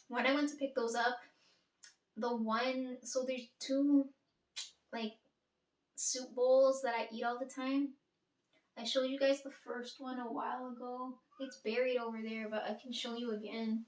When I went to pick those up, so there's two like soup bowls that I eat all the time. I showed you guys the first one a while ago. It's buried over there, but I can show you again.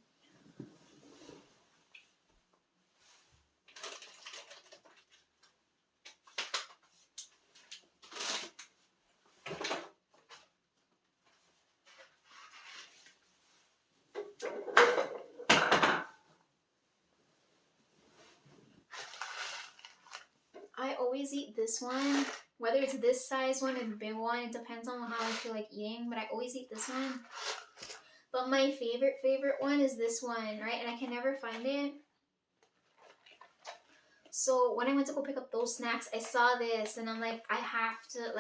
I always eat this one, whether it's this size one or the big one. It depends on how I feel like eating, but I always eat this one. But my favorite one is this one, right? And I can never find it. So when I went to go pick up those snacks, I saw this and I'm like, I have to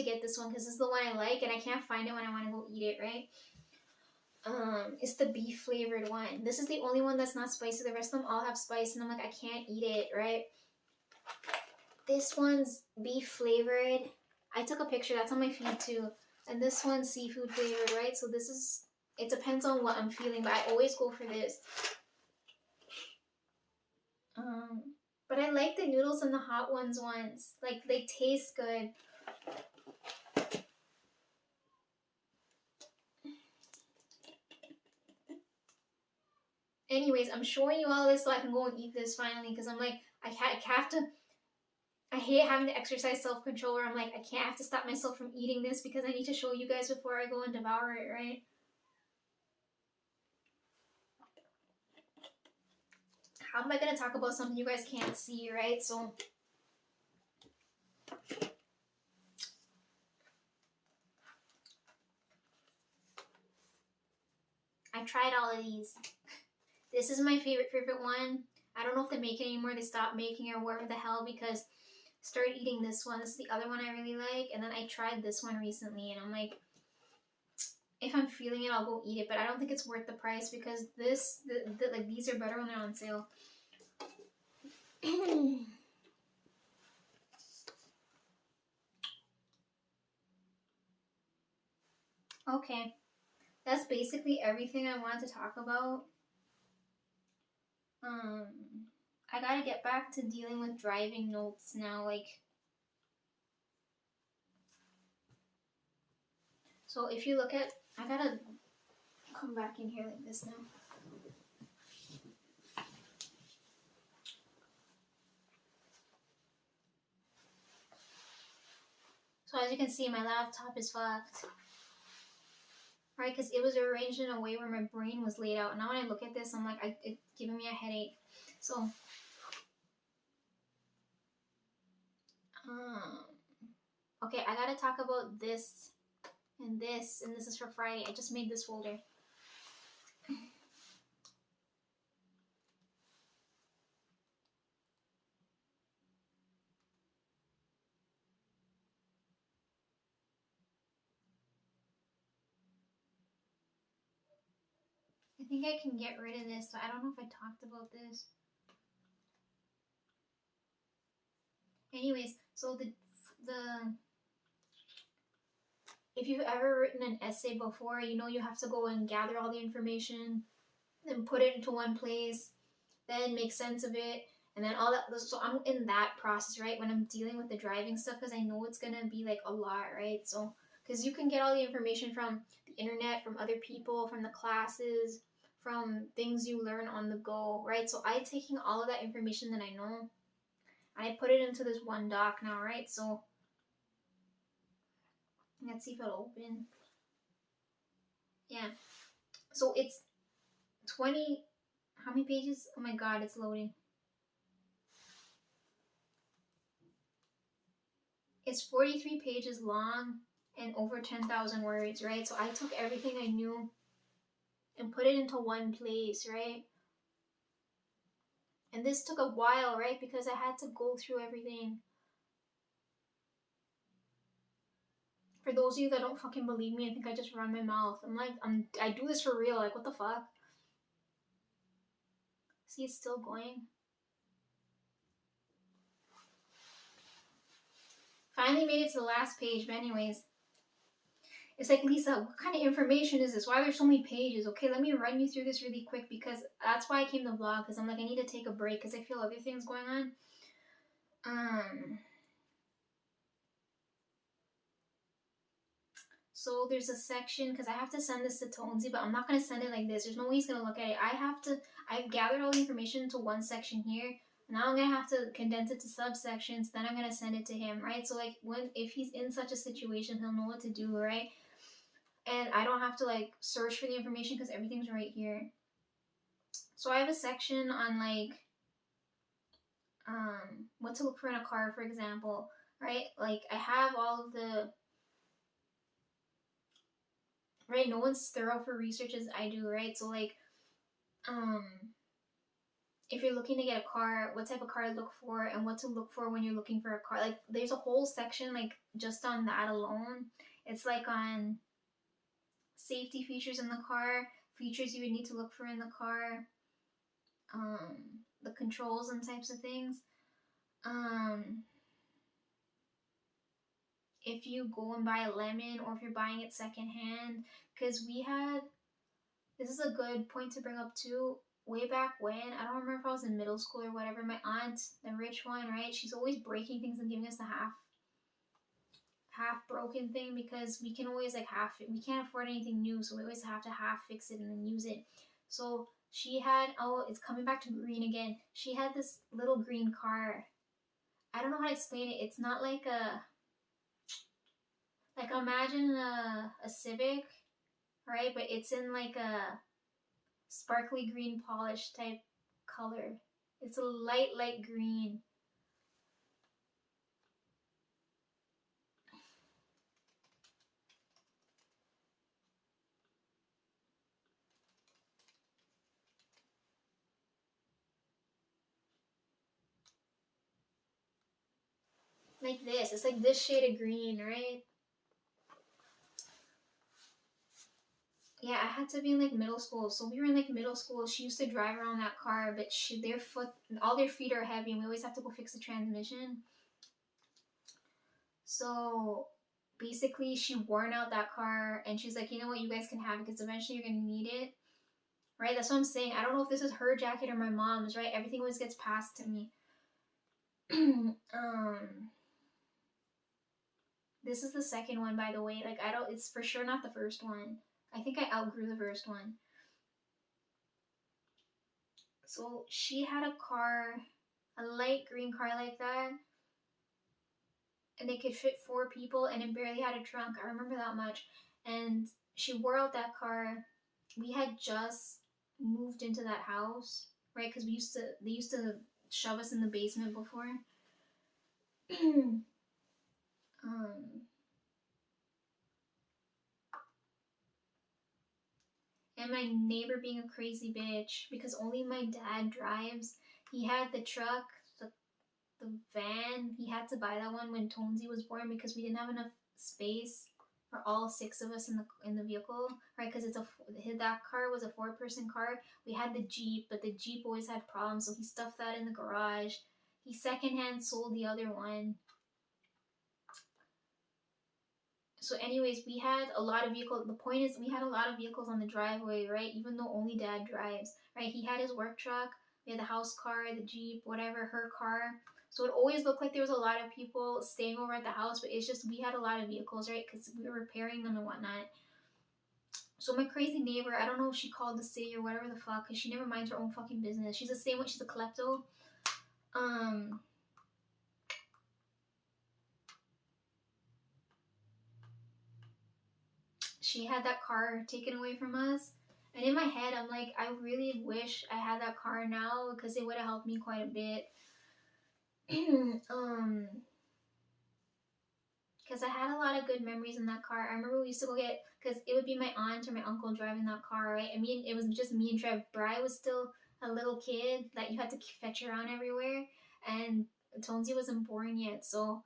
get this one because this is the one I like and I can't find it when I want to go eat it, right? It's the beef flavored one. This is the only one that's not spicy. The rest of them all have spice and I'm like, I can't eat it, right? This one's beef flavored. I took a picture, that's on my feed too. And this one's seafood flavored, right? So this is, it depends on what I'm feeling, but I always go for this. But I like the noodles and the hot ones. Like, they taste good. Anyways, I'm showing you all this so I can go and eat this finally, because I'm like, I have to, I hate having to exercise self-control where I'm like, I can't have to stop myself from eating this because I need to show you guys before I go and devour it, right? How am I going to talk about something you guys can't see, right? So I tried all of these. This is my favorite one. I don't know if they make it anymore. They stopped making it or whatever the hell because I started eating this one. This is the other one I really like. And then I tried this one recently and I'm like, if I'm feeling it, I'll go eat it. But I don't think it's worth the price because like these are better when they're on sale. Okay. That's basically everything I wanted to talk about. I gotta get back to dealing with driving notes now, like. So if you look at, I gotta come back in here like this now. So as you can see, my laptop is fucked. Right, because it was arranged in a way where my brain was laid out. And now when I look at this, I'm like, it's giving me a headache. So, okay, I gotta talk about this, and this is for Friday. I just made this folder. I think I can get rid of this, so I don't know if I talked about this. Anyways, so if you've ever written an essay before, you know you have to go and gather all the information, then put it into one place, then make sense of it, and then all that. So I'm in that process, right, when I'm dealing with the driving stuff, because I know it's gonna be like a lot, right? So because you can get all the information from the internet, from other people, from the classes, from things you learn on the go, right? So I'm taking all of that information that I know and I put it into this one doc now, right? So let's see if it'll open. Yeah, so it's 20, how many pages? Oh my god, it's loading. It's 43 pages long and over 10,000 words, right? So I took everything I knew and put it into one place, right? And this took a while, right? Because I had to go through everything. For those of you that don't fucking believe me, I think I just run my mouth. I'm like, I do this for real. Like, what the fuck? See, it's still going. finally made it to the last page, but anyways, it's like, Lisa, what kind of information is this? Why are there so many pages? Okay, let me run you through this really quick because that's why I came to vlog, because I'm like, I need to take a break because I feel other things going on. So there's a section, because I have to send this to Tonesy, but I'm not going to send it like this. There's no way he's going to look at it. I've gathered all the information into one section here. Now I'm going to have to condense it to subsections. Then I'm going to send it to him, right? So like if he's in such a situation, he'll know what to do, right? And I don't have to like search for the information because everything's right here. So I have a section on like what to look for in a car, for example, right? Like I have all of the, right, no one's thorough for research as I do, right? So like if you're looking to get a car, what type of car to look for and what to look for when you're looking for a car. Like there's a whole section like just on that alone. It's like on safety features in the car, features you would need to look for in the car, the controls and types of things. If you go and buy a lemon or if you're buying it secondhand, because this is a good point to bring up too. Way back when, I don't remember if I was in middle school or whatever, my aunt, the rich one, right? She's always breaking things and giving us the half broken thing because we can always like we can't afford anything new, so we always have to half fix it and then use it. So she had, oh, it's coming back to green again. She had this little green car. I don't know how to explain it. It's not like imagine a Civic, right? But it's in like a sparkly green polish type color. It's a light green. Like this. It's like this shade of green, right? Yeah, I had to be in like middle school. So we were in like middle school. She used to drive around that car, but all their feet are heavy, and we always have to go fix the transmission. So basically, she worn out that car, and she's like, you know what, you guys can have it because eventually you're gonna need it, right? That's what I'm saying. I don't know if this is her jacket or my mom's, right? Everything always gets passed to me. This is the second one, by the way. Like it's for sure not the first one. I think I outgrew the first one. So she had a car, a light green car like that, and it could fit 4 people, and it barely had a trunk. I remember that much. And she wore out that car. We had just moved into that house, right? Because they used to shove us in the basement before. And my neighbor being a crazy bitch because only my dad drives. He had the truck, the van. He had to buy that one when Tonesy was born because we didn't have enough space for all 6 of us in the vehicle, right? Because that car was a 4-person car. We had the Jeep, but the Jeep always had problems, so he stuffed that in the garage. He secondhand sold the other one. So anyways, we had a lot of vehicles. The point is we had a lot of vehicles on the driveway, right? Even though only dad drives, right? He had his work truck, we had the house car, the Jeep, whatever, her car. So it always looked like there was a lot of people staying over at the house, but it's just we had a lot of vehicles, right? Because we were repairing them and whatnot. So my crazy neighbor, I don't know if she called the city or whatever the fuck, because she never minds her own fucking business. She's the same way, she's a klepto. She had that car taken away from us. And in my head, I'm like, I really wish I had that car now because it would have helped me quite a bit. Because I had a lot of good memories in that car. I remember we used to go get, because it would be my aunt or my uncle driving that car, right? I mean, it was just me and Trev. Bri was still a little kid that you had to fetch around everywhere. And Tonesy wasn't born yet. So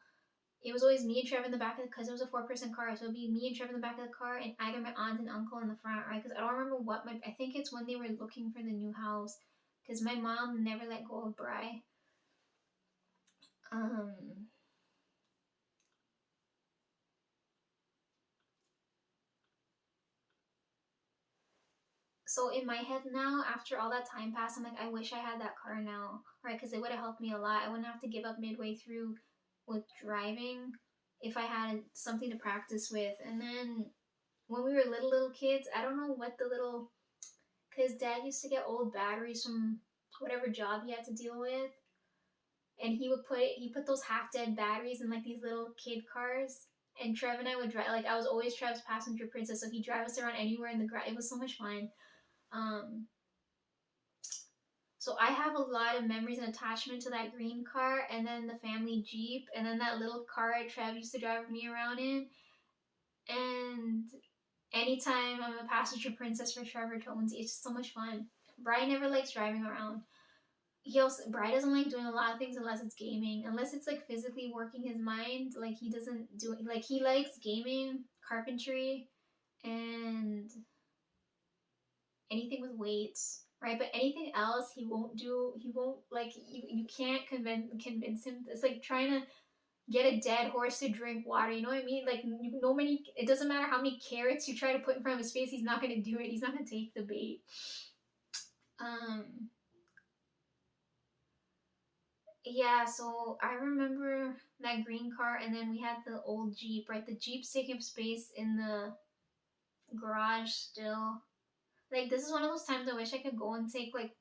it was always me and Trevor in the back of the, because it was a 4-person car, so it'd be me and Trevor in the back of the car and either my aunt and uncle in the front, right? Because I don't remember I think it's when they were looking for the new house, because my mom never let go of Bri. So in my head now, after all that time passed, I'm like, I wish I had that car now, right? Because it would have helped me a lot. I wouldn't have to give up midway through with driving if I had something to practice with. And then when we were little kids, I don't know what the little, because dad used to get old batteries from whatever job he had to deal with, and he put those half dead batteries in like these little kid cars. And Trev and I would drive, like I was always Trev's passenger princess, so he'd drive us around anywhere in the garage. It was so much fun. Um, so I have a lot of memories and attachment to that green car, and then the family Jeep, and then that little car Trev used to drive me around in. And anytime I'm a passenger princess for Trevor Tones, it's just so much fun. Brian never likes driving around. Brian doesn't like doing a lot of things unless it's gaming, unless it's like physically working his mind. Like he doesn't do it. Like he likes gaming, carpentry, and anything with weights, right? But anything else he won't do. He won't like you can't convince him. It's like trying to get a dead horse to drink water. You know what I mean? Like you know many. It doesn't matter how many carrots you try to put in front of his face. He's not gonna do it. He's not gonna take the bait. Um. Yeah, so I remember that green car, and then we had the old Jeep, right? The Jeep's taking up space in the garage still. Like, this is one of those times I wish I could go and take, like,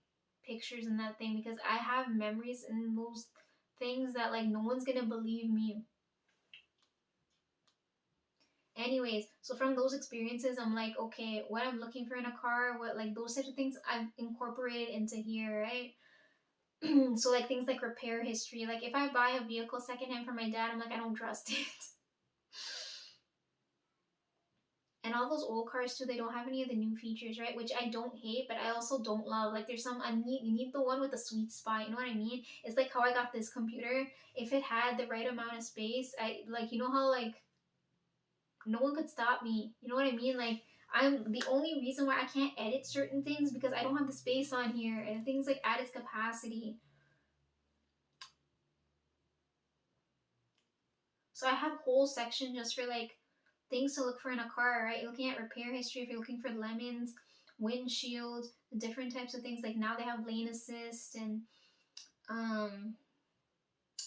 pictures in that thing because I have memories in those things that, like, no one's gonna believe me. Anyways, so from those experiences, I'm like, okay, what I'm looking for in a car, what, like, those types of things I've incorporated into here, right? So like things like repair history, like if I buy a vehicle secondhand from my dad, I'm like, I don't trust it. And all those old cars too, they don't have any of the new features, right? Which I don't hate, but I also don't love. Like there's some, you need the one with the sweet spot, you know what I mean? It's like how I got this computer. If it had the right amount of space, I like, you know how like no one could stop me, you know what I mean? Like I'm the only reason why I can't edit certain things because I don't have the space on here, and things like at its capacity. So I have a whole section just for like things to look for in a car, right? You're looking at repair history, if you're looking for lemons, windshield, the different types of things. Like now they have lane assist and um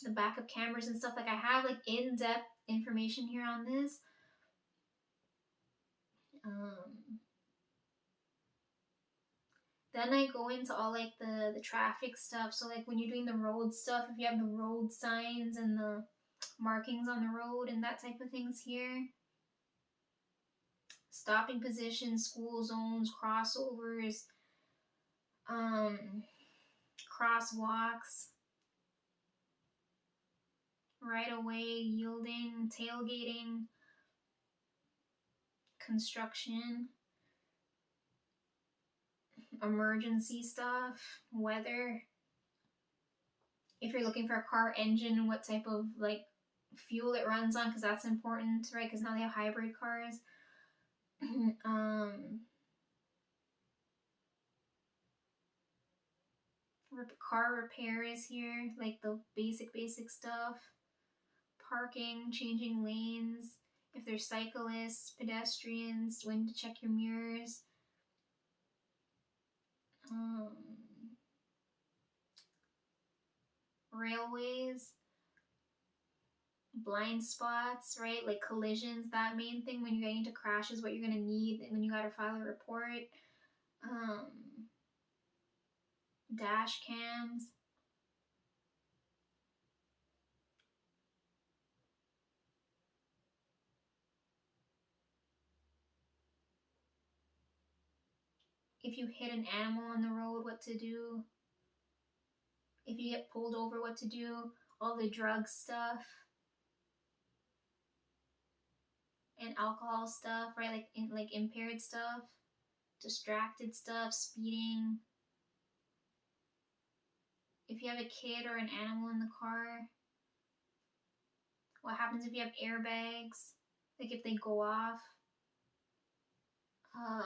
the backup cameras and stuff. Like I have like in-depth information here on this. Um then I go into all like the traffic stuff. So like when you're doing the road stuff, if you have the road signs and the markings on the road and that type of things here. Stopping positions, school zones, crossovers, um, crosswalks, right away, yielding, tailgating, construction, emergency stuff, weather. If you're looking for a car engine and what type of like fuel it runs on, because that's important, right? Because now they have hybrid cars. um, car repair is here, like the basic stuff. Parking, changing lanes, if there's cyclists, pedestrians, when to check your mirrors. Um, Railways, blind spots, right? Like collisions, that main thing when you're getting into crashes, what you're gonna need when you gotta file a report. Um, Dash cams. If you hit an animal on the road, what to do. If you get pulled over, what to do. All the drug stuff and alcohol stuff, right? Like impaired stuff, distracted stuff, speeding. If you have a kid or an animal in the car, what happens if you have airbags? Like if they go off. Uh,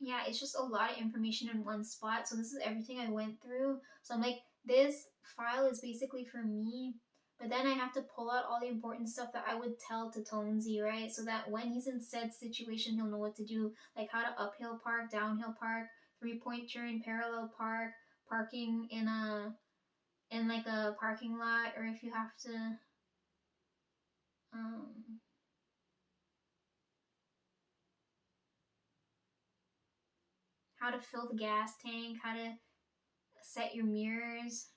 yeah, it's just a lot of information in one spot. So this is everything I went through. So I'm like, this file is basically for me. But then I have to pull out all the important stuff that I would tell to Tonesy, right? So that when he's in said situation, he'll know what to do. Like how to uphill park, downhill park, 3-point turn, parallel park, parking in like a parking lot, or if you have to um how to fill the gas tank, how to set your mirrors,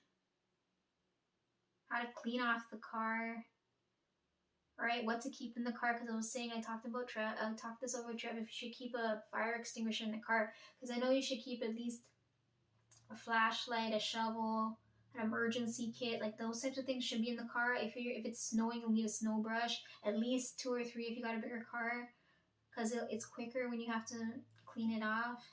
how to clean off the car, right? What to keep in the car, because I was saying I talked this over with Trev, if you should keep a fire extinguisher in the car, because I know you should keep at least a flashlight, a shovel, an emergency kit, like those types of things should be in the car. If it's snowing, you'll need a snow brush, at least 2 or 3 if you got a bigger car, because it's quicker when you have to clean it off.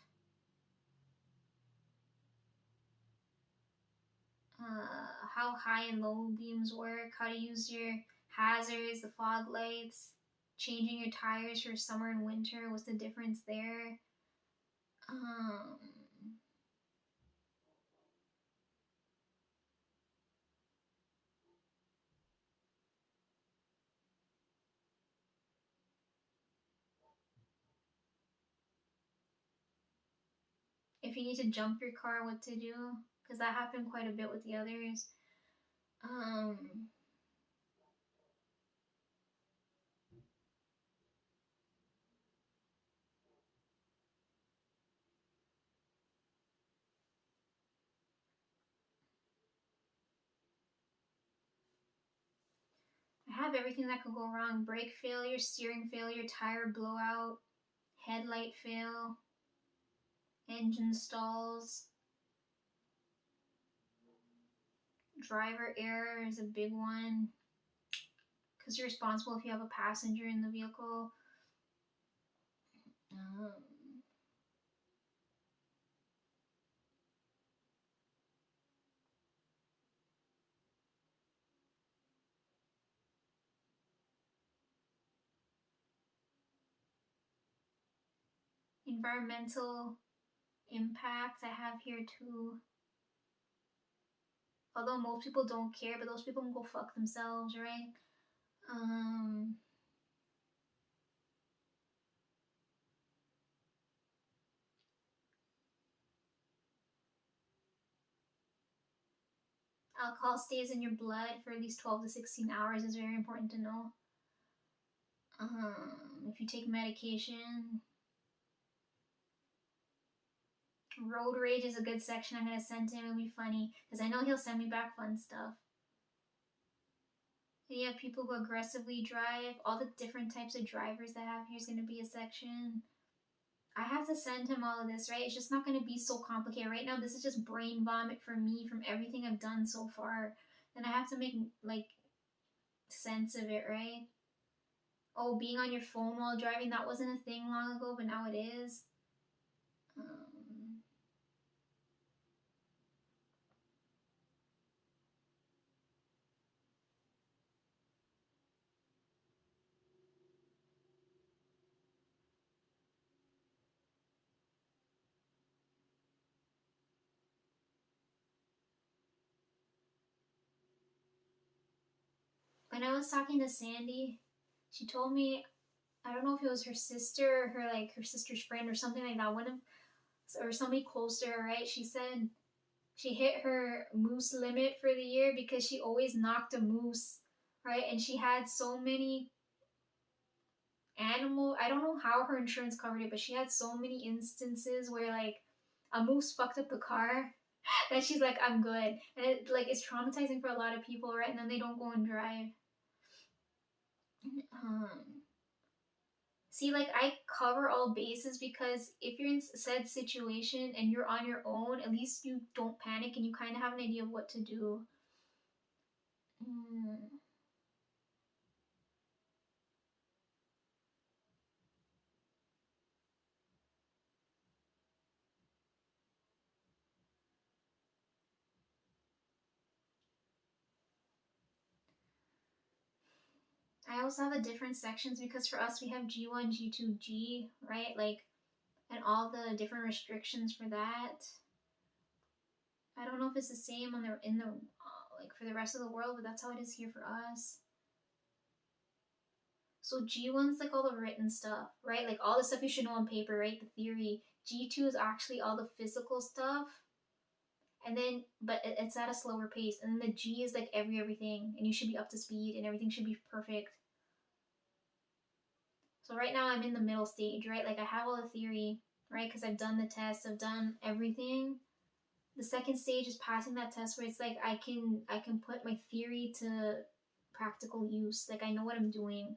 How high and low beams work, how to use your hazards, the fog lights, changing your tires for summer and winter, what's the difference there? Um, if you need to jump your car, what to do, because that happened quite a bit with the others. Um, I have everything that could go wrong: brake failure, steering failure, tire blowout, headlight fail, engine stalls, driver error is a big one, because you're responsible if you have a passenger in the vehicle. Um, Environmental impact I have here too. Although most people don't care, but those people can go fuck themselves, right? Um, Alcohol stays in your blood for at least 12 to 16 hours is very important to know. If you take medication, road rage is a good section I'm gonna send to him. It'll be funny because I know he'll send me back fun stuff. And you have people who aggressively drive. All the different types of drivers I have here is gonna be a section. I have to send him all of this, right? It's just not gonna be so complicated right now. This is just brain vomit for me from everything I've done so far. And I have to make like sense of it, right? Oh, being on your phone while driving, that wasn't a thing long ago, but now it is. Um, when I was talking to Sandy, she told me, I don't know if it was her sister or her sister's friend or something like that, or somebody close to her, right? She said she hit her moose limit for the year because she always knocked a moose, right? And she had so many I don't know how her insurance covered it, but she had so many instances where like a moose fucked up the car that she's like, I'm good. And it's traumatizing for a lot of people, right? And then they don't go and drive. Um, See, like I cover all bases because if you're in said situation and you're on your own, at least you don't panic and you kind of have an idea of what to do. Mm. I also have the different sections because for us we have G1, G2, G, right? Like and all the different restrictions for that. I don't know if it's the same on the in the like for the rest of the world, but that's how it is here for us. So G1's like all the written stuff, right? Like all the stuff you should know on paper, right? The theory. G2 is actually all the physical stuff. And then, but it's at a slower pace. And then the G is like everything, and you should be up to speed, and everything should be perfect. So right now I'm in the middle stage, right? Like I have all the theory, right? Because I've done the tests, I've done everything. The second stage is passing that test where it's like I can put my theory to practical use. Like I know what I'm doing.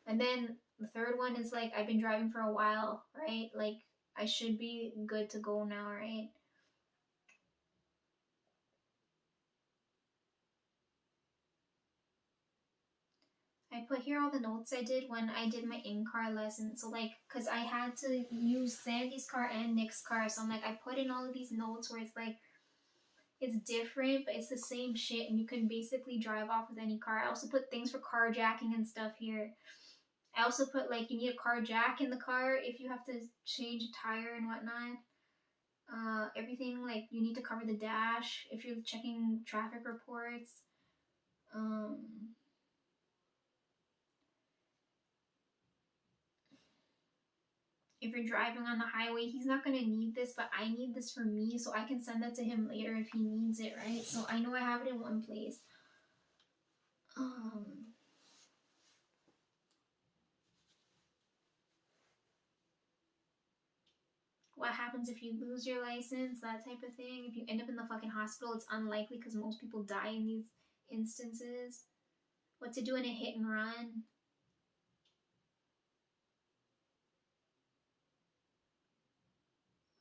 And then the third one is like I've been driving for a while, right? Like I should be good to go now, right? I put here all the notes I did when I did my in-car lesson. So like, cause I had to use Sandy's car and Nick's car, so I'm like, I put in all of these notes where it's like, it's different, but it's the same shit, and you can basically drive off with any car. I also put things for carjacking and stuff here. I also put like you need a car jack in the car if you have to change a tire and whatnot. Everything like you need to cover the dash if you're checking traffic reports. Um, if you're driving on the highway, he's not gonna need this, but I need this for me, so I can send that to him later if he needs it, right? So I know I have it in one place. Um, what happens if you lose your license, that type of thing. If you end up in the fucking hospital, it's unlikely because most people die in these instances. What to do in a hit and run.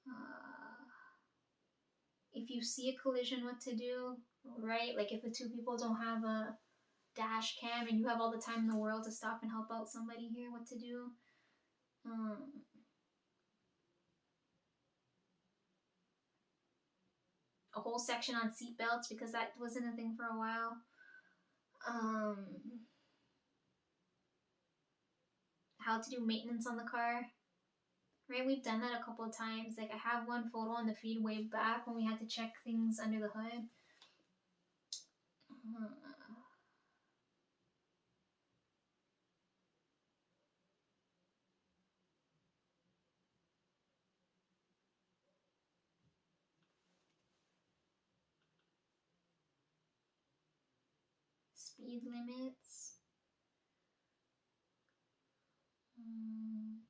Uh, if you see a collision, what to do, right? Like if the two people don't have a dash cam and you have all the time in the world to stop and help out somebody here, what to do. Um, a whole section on seatbelts because that wasn't a thing for a while. Um, how to do maintenance on the car. Right, we've done that a couple of times. Like I have one photo on the feed way back when we had to check things under the hood. Uh, speed limits. Um,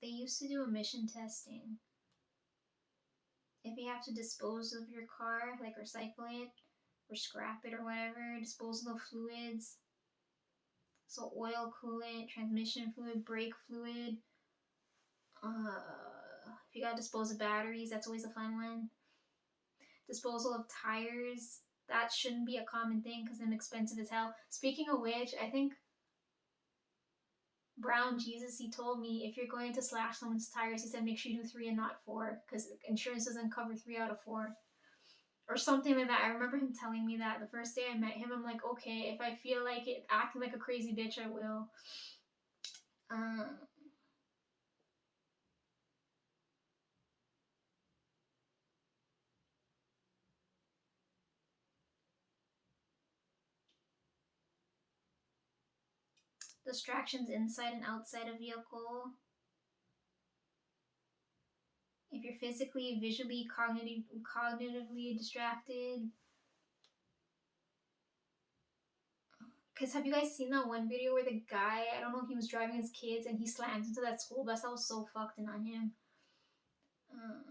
they used to do emission testing. If you have to dispose of your car, like recycle it or scrap it or whatever, dispose of the fluids. So oil, coolant, transmission fluid, brake fluid. If you gotta dispose of batteries, that's always a fun one. Disposal of tires, that shouldn't be a common thing because they're expensive as hell. Speaking of which, I think Brown Jesus, he told me if you're going to slash someone's tires, he said make sure you do 3 and not 4 because insurance doesn't cover 3 out of 4 or something like that. I remember him telling me that the first day I met him. I'm like, okay, if I feel like it, acting like a crazy bitch, I will. Um, distractions inside and outside a vehicle. If you're physically, visually, cognitively distracted. Because have you guys seen that one video where the guy, I don't know, he was driving his kids and he slammed into that school bus? That was so fucked in on him. Um,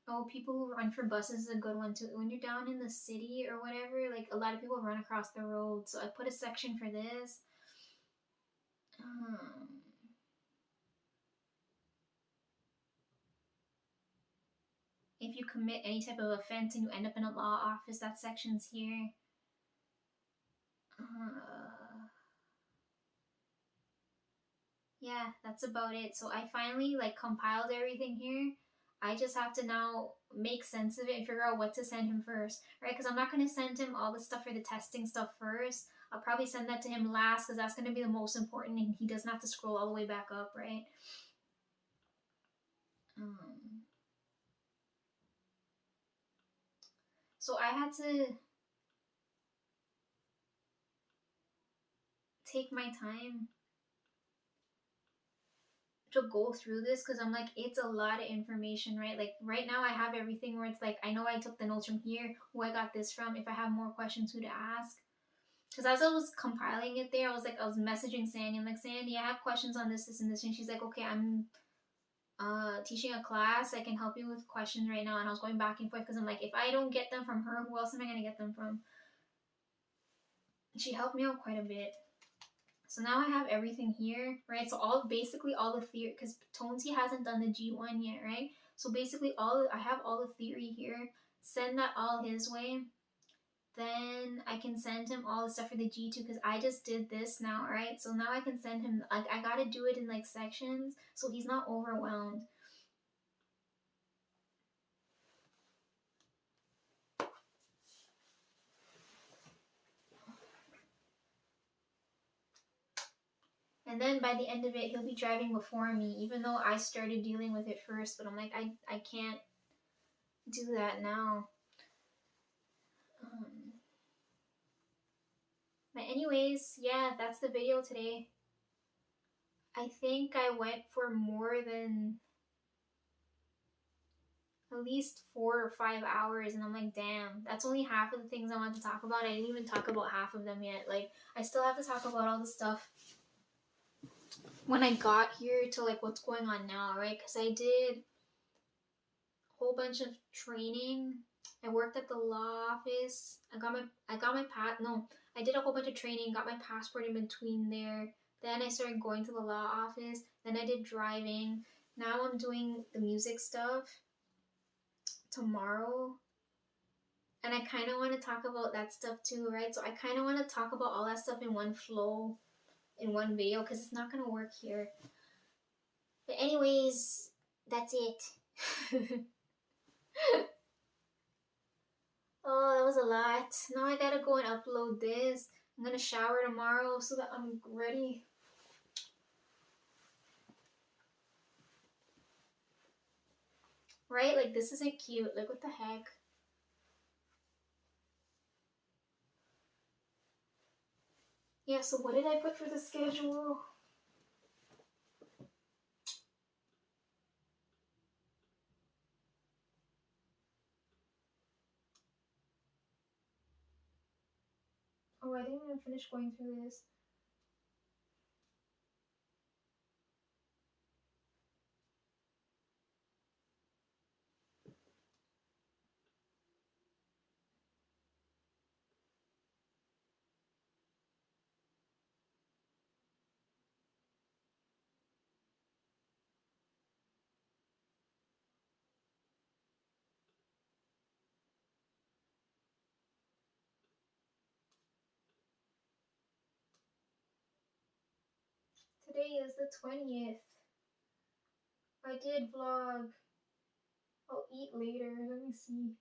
Oh, people who run for buses is a good one too. When you're down in the city or whatever, like a lot of people run across the road. So I put a section for this. Um, if you commit any type of offense and you end up in a law office, that section's here. Yeah, that's about it. So I finally like compiled everything here. I just have to now make sense of it and figure out what to send him first, right? Because I'm not going to send him all the stuff for the testing stuff first. I'll probably send that to him last because that's going to be the most important and he doesn't have to scroll all the way back up, right? Um, so I had to take my time to go through this because I'm like, it's a lot of information, right? Like right now I have everything where it's like, I know I took the notes from here, who I got this from, if I have more questions, who to ask. Because as I was compiling it there, I was messaging Sandy. I'm like, Sandy, I have questions on this, this, and this. And she's like, okay, I'm teaching a class. I can help you with questions right now. And I was going back and forth because I'm like, if I don't get them from her, who else am I going to get them from? She helped me out quite a bit. So now I have everything here, right? So basically all the theory, because Tonesy hasn't done the G1 yet, right? So basically I have all the theory here. Send that all his way. Then I can send him all the stuff for the G2 because I just did this now, right? So now I can send him, like, I gotta do it in like sections so he's not overwhelmed. And then by the end of it, he'll be driving before me, even though I started dealing with it first. But I'm like, I can't do that now. But anyways, yeah, that's the video today. I think I went for more than at least 4 or 5 hours, and I'm like, damn, that's only half of the things I want to talk about. I didn't even talk about half of them yet. Like, I still have to talk about all the stuff when I got here to like what's going on now, right? Because I did a whole bunch of training. I worked at the law office. I did a whole bunch of training, got my passport in between there. Then I started going to the law office. Then I did driving. Now I'm doing the music stuff tomorrow. And I kind of want to talk about that stuff too, right? So I kind of want to talk about all that stuff in one flow, in one video, because it's not going to work here. But anyways, that's it. Oh, that was a lot. Now I gotta go and upload this. I'm gonna shower tomorrow so that I'm ready. Right? Like, this isn't cute. Like, what the heck? Yeah, so what did I put for the schedule? Oh, I didn't even finish going through this. Today is the 20th. I did vlog. I'll eat later. Let me see.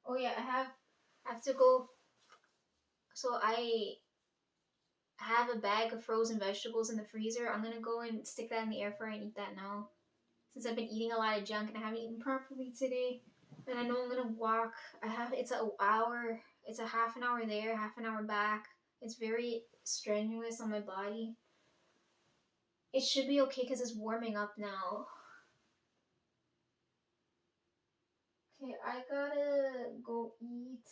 Oh yeah, I have to go. So I have a bag of frozen vegetables in the freezer. I'm gonna go and stick that in the air fryer and eat that now. Since I've been eating a lot of junk and I haven't eaten properly today. And I know I'm gonna walk. It's an hour. It's a half an hour there, half an hour back. It's very strenuous on my body. It should be okay because it's warming up now. Okay, I gotta go eat.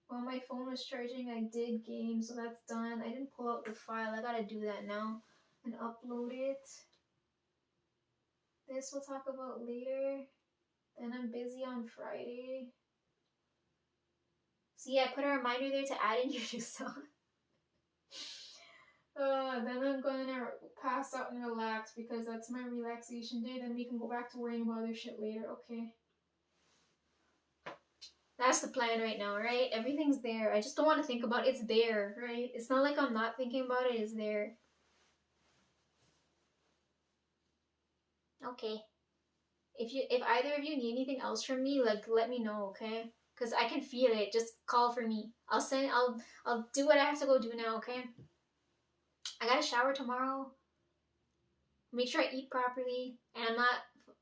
While my phone was charging, I did games, so that's done. I didn't pull out the file. I gotta do that now and upload it. This we'll talk about later. Then I'm busy on Friday. See, I put a reminder there to add in your new song. Then I'm gonna pass out and relax because that's my relaxation day. Then we can go back to worrying about other shit later, okay? That's the plan right now, right? Everything's there. I just don't want to think about it. It's there, right? It's not like I'm not thinking about it. It's there. Okay. If either of you need anything else from me, like let me know, okay? Cause I can feel it. Just call for me. I'll do what I have to go do now, okay? I gotta shower tomorrow. Make sure I eat properly, and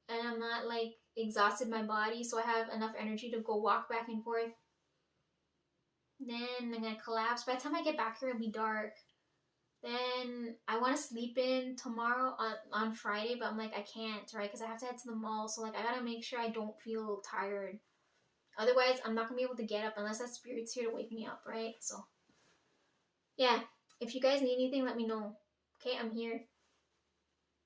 I'm not like exhausted my body, so I have enough energy to go walk back and forth. Then I'm gonna collapse. By the time I get back here, it'll be dark. Then I want to sleep in tomorrow on Friday, but I'm like I can't, right? Because I have to head to the mall, so like I gotta make sure I don't feel tired. Otherwise, I'm not gonna be able to get up unless that spirit's here to wake me up, right? So yeah, if you guys need anything, let me know. Okay, I'm here.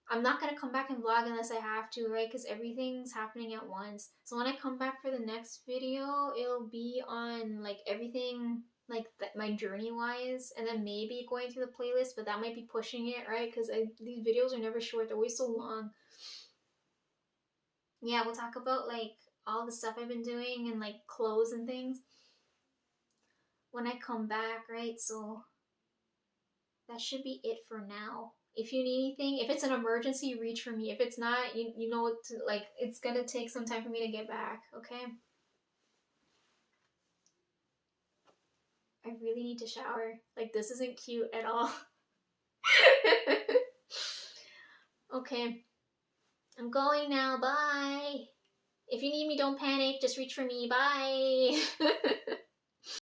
I'm not gonna come back and vlog unless I have to, right? Because everything's happening at once. So when I come back for the next video, it'll be on like everything, like my journey wise, and then maybe going through the playlist. But that might be pushing it, right? Because these videos are never short; they're always so long. Yeah, we'll talk about like all the stuff I've been doing and like clothes and things when I come back, right? So that should be it for now. If you need anything, if it's an emergency, reach for me. If it's not, you know what to, like, it's gonna take some time for me to get back, okay? I really need to shower. Like, this isn't cute at all. Okay, I'm going now. Bye. If you need me, don't panic. Just reach for me. Bye.